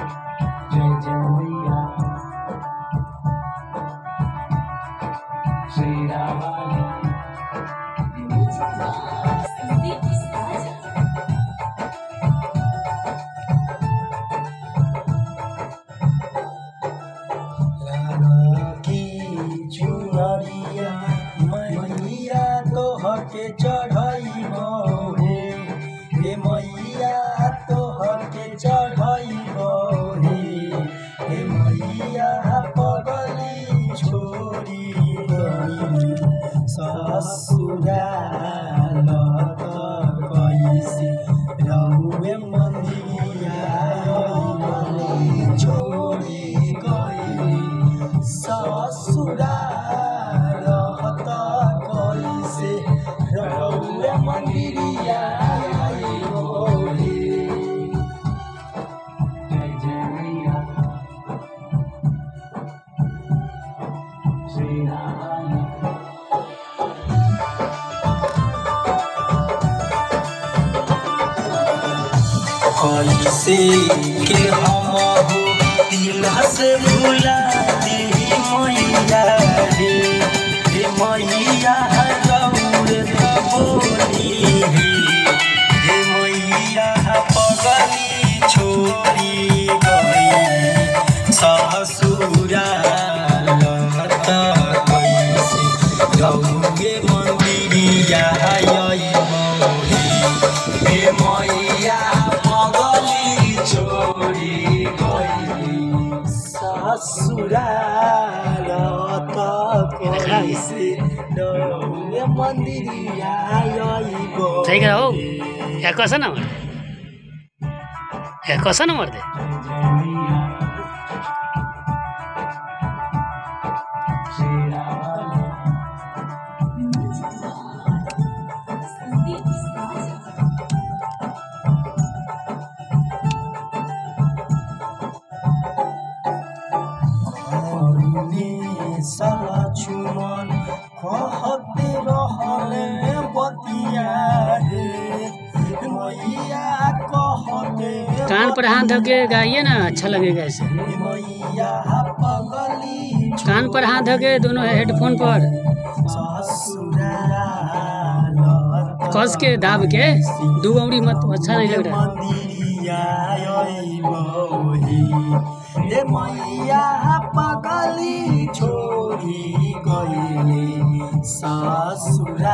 जय जय मैया शेरा वाली चुनरिया मैया तोहके चढ़ाइबो हे मैया तोहके चढ़ाइबो हे मैया पगली छोड़ी गई ससुराल कैसे रहुए मंदिरिया छोड़ी गई ससुराल कैसे रहुए मंदिरिया जय जय मैया शेरा वाली कैसे के हम हो दिल से भुला दी मैया रे हे मैया रौर बोली हे मैया पगली छोड़ी गई ससुराल कैसे रौगे मंदिरिया हे मैया पगली छोड़ी गई ससुराल कैसे रौगे मंदिरिया सही करा हो या कसं ना मरते शेरा वाली साला चुमन कहते रहले बतिया रे मैया कहते कान पर हाथ धके गाइए ना, अच्छा लगेगा ऐसे। मैया पगली कान पर हाथ धके दोनों हेडफोन पर ससुराल कस के दाब के दू उंगली मत, अच्छा नहीं लग रहा। मंदिरिया हे मैया पगली छोड़ी गई ससुराल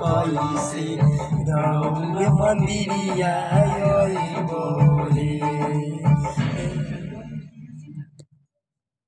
कैसे रौगे मंदिरिया